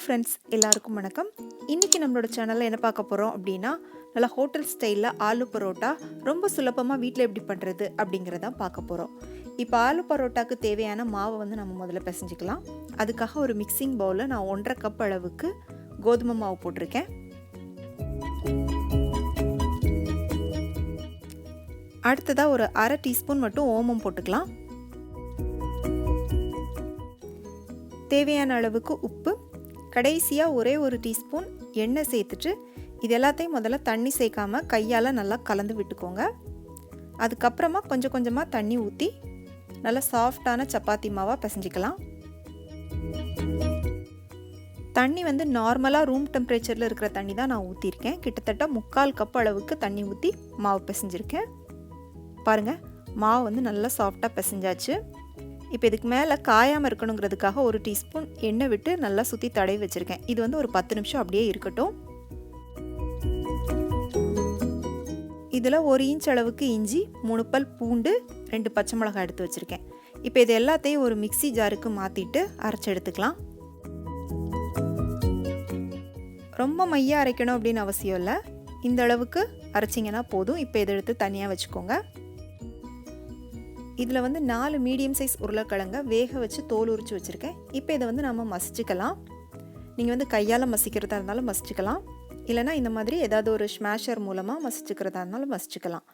Friends, எல்லாருக்கும் வணக்கம். இன்றைக்கி நம்மளோட சேனலில் என்ன பார்க்க போகிறோம் அப்படின்னா, நல்லா ஹோட்டல் ஸ்டைலில் ஆலு பரோட்டா ரொம்ப சுலபமாக வீட்டில் எப்படி பண்ணுறது அப்படிங்கிறதான் பார்க்க போகிறோம். இப்போ ஆலு பரோட்டாவுக்கு தேவையான மாவை வந்து நம்ம முதல்ல பிசைஞ்சிக்கலாம். அதுக்காக ஒரு மிக்சிங் பவுலில் நான் 1.5 கப் அளவுக்கு கோதுமை மாவு போட்டிருக்கேன். அடுத்ததாக ஒரு 1/2 டீஸ்பூன் மட்டும் ஓமம் போட்டுக்கலாம். தேவையான அளவுக்கு உப்பு, கடைசியாக ஒரே ஒரு டீஸ்பூன் எண்ணெய் சேர்த்துட்டு இது எல்லாத்தையும் முதல்ல தண்ணி சேர்க்காமல் கையால் நல்லா கலந்து விட்டுக்கோங்க. அதுக்கப்புறமா கொஞ்சம் கொஞ்சமாக தண்ணி ஊற்றி நல்லா சாஃப்டான சப்பாத்தி மாவாக பிசைஞ்சிக்கலாம். தண்ணி வந்து நார்மலாக ரூம் டெம்பரேச்சரில் இருக்கிற தண்ணி தான் நான் ஊற்றிருக்கேன். கிட்டத்தட்ட 3/4 கப் அளவுக்கு தண்ணி ஊற்றி மாவு பிசைஞ்சிருக்கேன். பாருங்கள், மாவு வந்து நல்லா சாஃப்டாக பிசைஞ்சாச்சு. இப்போ இதுக்கு மேலே காயாமல் இருக்கணுங்கிறதுக்காக ஒரு டீஸ்பூன் எண்ணெய் விட்டு நல்லா சுற்றி தடவி வச்சுருக்கேன். இது வந்து ஒரு 10 நிமிஷம் அப்படியே இருக்கட்டும். இதில் 1 இன்ச் அளவுக்கு இஞ்சி, 3 பல் பூண்டு, 2 பச்சை மிளகாய் எடுத்து வச்சுருக்கேன். இப்போ இது எல்லாத்தையும் ஒரு மிக்சி ஜாருக்கு மாற்றிட்டு அரைச்சி எடுத்துக்கலாம். ரொம்ப மையாக அரைக்கணும் அப்படின்னு அவசியம் இல்லை. இந்த அளவுக்கு அரைச்சிங்கன்னா போதும். இப்போ இதை எடுத்து தனியாக வச்சுக்கோங்க. இதில் வந்து 4 மீடியம் சைஸ் உருளைக்கிழங்க வேக வச்சு தோல் உரித்து வச்சுருக்கேன். இப்போ இதை வந்து நம்ம மசிச்சுக்கலாம். நீங்கள் வந்து கையால் மசிக்கிறதா இருந்தாலும் மசிச்சுக்கலாம், இல்லைனா இந்த மாதிரி ஏதாவது ஒரு ஸ்மாஷர் மூலமாக மசிச்சுக்கிறதா இருந்தாலும் மசிச்சுக்கலாம்.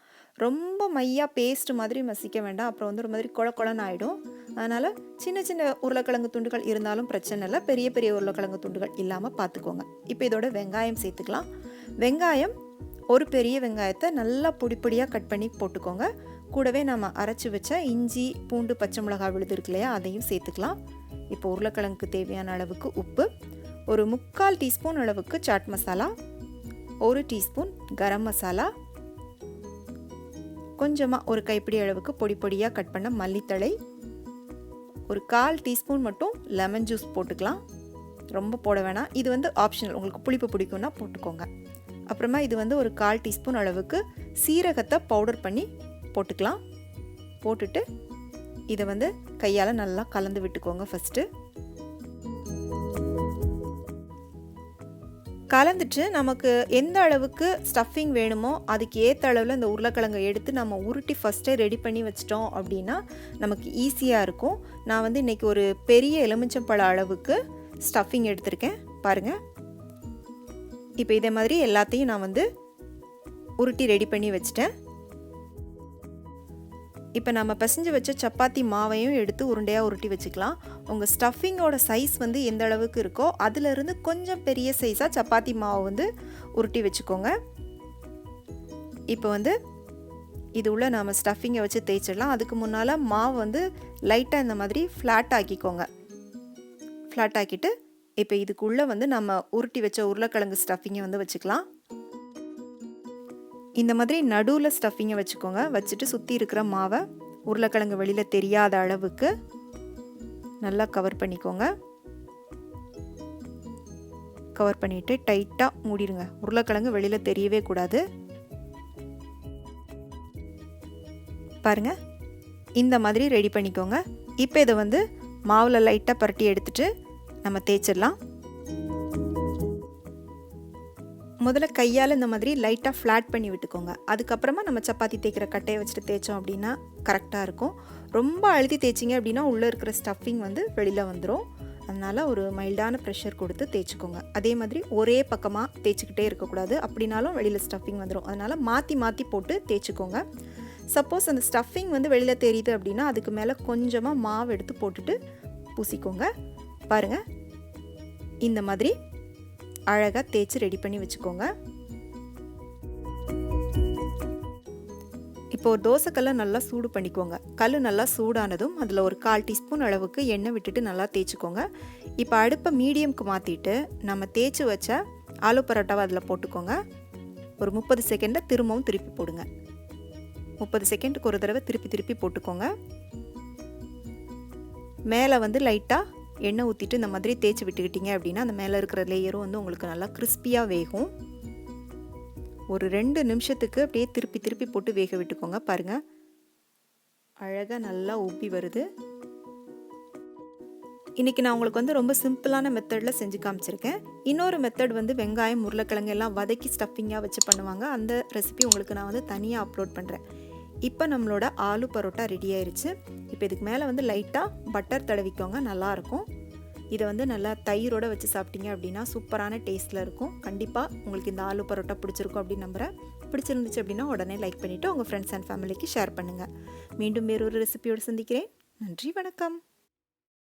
ரொம்ப மையாக பேஸ்ட் மாதிரி மசிக்க வேண்டாம், அப்புறம் வந்து ஒரு மாதிரி குழன்னு ஆகிடும். அதனால் சின்ன சின்ன உருளைக்கிழங்கு துண்டுகள் இருந்தாலும் பிரச்சனை இல்லை, பெரிய பெரிய உருளைக்கிழங்கு துண்டுகள் இல்லாமல் பார்த்துக்கோங்க. இப்போ இதோட வெங்காயம் சேர்த்துக்கலாம். வெங்காயம் ஒரு பெரிய வெங்காயத்தை நல்லா பொடியாக கட் பண்ணி போட்டுக்கோங்க. கூடவே நம்ம அரைச்சி வச்ச இஞ்சி, பூண்டு, பச்சை மிளகாய் விழுது இருக்கு இல்லையா, அதையும் சேர்த்துக்கலாம். இப்போ உருளைக்கிழங்குக்கு தேவையான அளவுக்கு உப்பு, ஒரு 3/4 டீஸ்பூன் அளவுக்கு சாட் மசாலா, 1 டீஸ்பூன் கரம் மசாலா, கொஞ்சமாக ஒரு கைப்பிடி அளவுக்கு பொடியாக கட் பண்ண மல்லித்தழை, ஒரு 1/4 டீஸ்பூன் மட்டும் லெமன் ஜூஸ் போட்டுக்கலாம். ரொம்ப போட வேணாம், இது வந்து ஆப்ஷனல், உங்களுக்கு புளிப்பு பிடிக்கும்னா போட்டுக்கோங்க. அப்புறமா இது வந்து ஒரு 1/4 டீஸ்பூன் அளவுக்கு சீரகத்தை பவுடர் பண்ணி போட்டுக்கலாம். போட்டுட்டு இதை வந்து கையால் நல்லா கலந்து விட்டுக்கோங்க. ஃபஸ்ட்டு கலந்துட்டு நமக்கு எந்த அளவுக்கு ஸ்டஃபிங் வேணுமோ அதுக்கு ஏற்ற அளவில் இந்த உருளைக்கிழங்கை எடுத்து நம்ம உருட்டி ஃபஸ்ட்டே ரெடி பண்ணி வச்சிட்டோம் அப்படின்னா நமக்கு ஈஸியாக இருக்கும். நான் வந்து இன்றைக்கி ஒரு பெரிய எலுமிச்சம்பழ அளவுக்கு ஸ்டஃபிங் எடுத்திருக்கேன். பாருங்கள், இப்போ இதே மாதிரி எல்லாத்தையும் நான் வந்து உருட்டி ரெடி பண்ணி வச்சிட்டேன். இப்போ நம்ம பிசைஞ்சு வச்ச சப்பாத்தி மாவையும் எடுத்து உருண்டையாக உருட்டி வச்சுக்கலாம். உங்கள் ஸ்டஃபிங்கோட சைஸ் வந்து எந்த அளவுக்கு இருக்கோ அதிலிருந்து கொஞ்சம் பெரிய சைஸாக சப்பாத்தி மாவை வந்து உருட்டி வச்சுக்கோங்க. இப்போ வந்து இது உள்ள நம்ம ஸ்டஃபிங்கை வச்சு தேய்ச்சிடலாம். அதுக்கு முன்னால் மாவு வந்து லைட்டாக இந்த மாதிரி ஃப்ளாட் ஆக்கிக்கோங்க. ஃப்ளாட் ஆக்கிட்டு இப்போ இதுக்குள்ளே வந்து நம்ம உருட்டி வச்ச உருளைக்கிழங்கு ஸ்டஃபிங்கை வந்து வச்சுக்கலாம். இந்த மாதிரி நடுவில் ஸ்டஃபிங்கை வச்சுக்கோங்க. வச்சுட்டு சுற்றி இருக்கிற மாவை உருளைக்கிழங்கு வெளியில் தெரியாத அளவுக்கு நல்லா கவர் பண்ணிக்கோங்க. கவர் பண்ணிவிட்டு டைட்டாக மூடிடுங்க. உருளைக்கிழங்கு வெளியில் தெரியவே கூடாது. பாருங்கள், இந்த மாதிரி ரெடி பண்ணிக்கோங்க. இப்போ இதை வந்து மாவில் லைட்டாக பரட்டி எடுத்துகிட்டு நம்ம தேய்ச்சிடலாம். முதல்ல கையால் இந்த மாதிரி லைட்டாக ஃப்ளாட் பண்ணி விட்டுக்கோங்க. அதுக்கப்புறமா நம்ம சப்பாத்தி தேய்க்கிற கட்டையை வச்சுட்டு தேய்ச்சோம் அப்படின்னா கரெக்டாக இருக்கும். ரொம்ப அழுத்தி தேய்ச்சிங்க அப்படின்னா உள்ளே இருக்கிற ஸ்டஃபிங் வந்து வெளியில் வந்துடும். அதனால் ஒரு மைல்டான ப்ரெஷர் கொடுத்து தேய்ச்சிக்கோங்க. அதே மாதிரி ஒரே பக்கமாக தேய்ச்சிக்கிட்டே இருக்கக்கூடாது, அப்படின்னாலும் வெளியில் ஸ்டஃபிங் வந்துடும். அதனால் மாற்றி போட்டு தேய்ச்சிக்கோங்க. சப்போஸ் அந்த ஸ்டஃபிங் வந்து வெளியில் தெரியுது அப்படின்னா அதுக்கு மேலே கொஞ்சமாக மாவு எடுத்து போட்டுட்டு பூசிக்கோங்க. பாருங்கள், இந்த மாதிரி அழகாக தேய்ச்சி ரெடி பண்ணி வச்சுக்கோங்க. இப்போ ஒரு தோசைக்கல்லை நல்லா சூடு பண்ணிக்கோங்க. கல் நல்லா சூடானதும் அதில் ஒரு 1/4 டீஸ்பூன் அளவுக்கு எண்ணெய் விட்டுட்டு நல்லா தேய்ச்சிக்கோங்க. இப்போ அடுப்பை மீடியம்க்கு மாற்றிட்டு நம்ம தேய்ச்சி வச்ச ஆலு பரோட்டாவை அதில் போட்டுக்கோங்க. ஒரு 30 செகண்டில் திரும்பவும் திருப்பி போடுங்க. 30 செகண்டுக்கு ஒரு தடவை திருப்பி போட்டுக்கோங்க. மேலே வந்து லைட்டாக எண்ணெய் ஊற்றிட்டு இந்த மாதிரி தேய்ச்சி விட்டுக்கிட்டிங்க அப்படின்னா அந்த மேலே இருக்கிற லேயரும் வந்து உங்களுக்கு நல்லா கிறிஸ்பியாக வேகும். ஒரு 2 நிமிஷத்துக்கு அப்படியே திருப்பி போட்டு வேக விட்டுக்கோங்க. பாருங்கள், அழகாக நல்லா உப்பி வருது. இன்றைக்கி நான் உங்களுக்கு வந்து ரொம்ப சிம்பிளான மெத்தடில் செஞ்சு காமிச்சிருக்கேன். இன்னொரு மெத்தட் வந்து வெங்காயம் உருளைக்கிழங்கு எல்லாம் வதக்கி ஸ்டஃபிங்காக வச்சு பண்ணுவாங்க. அந்த ரெசிபி உங்களுக்கு நான் வந்து தனியாக அப்லோட் பண்ணுறேன். இப்போ நம்மளோட ஆலு பரோட்டா ரெடி ஆயிடுச்சு. இப்போ இதுக்கு மேலே வந்து லைட்டாக பட்டர் தடவிக்கோங்க, நல்லாயிருக்கும். இதை வந்து நல்லா தயிரோடு வச்சு சாப்பிட்டீங்க அப்படின்னா சூப்பரான டேஸ்ட்டில் இருக்கும். கண்டிப்பாக உங்களுக்கு இந்த ஆலு பரோட்டா பிடிச்சிருக்கும் அப்படின்னு நம்புகிறேன். பிடிச்சிருந்துச்சு அப்படின்னா உடனே லைக் பண்ணிவிட்டு உங்கள் ஃப்ரெண்ட்ஸ் அண்ட் ஃபேமிலிக்கு ஷேர் பண்ணுங்கள். மீண்டும் வேறொரு ரெசிபியோடு சந்திக்கிறேன். நன்றி, வணக்கம்.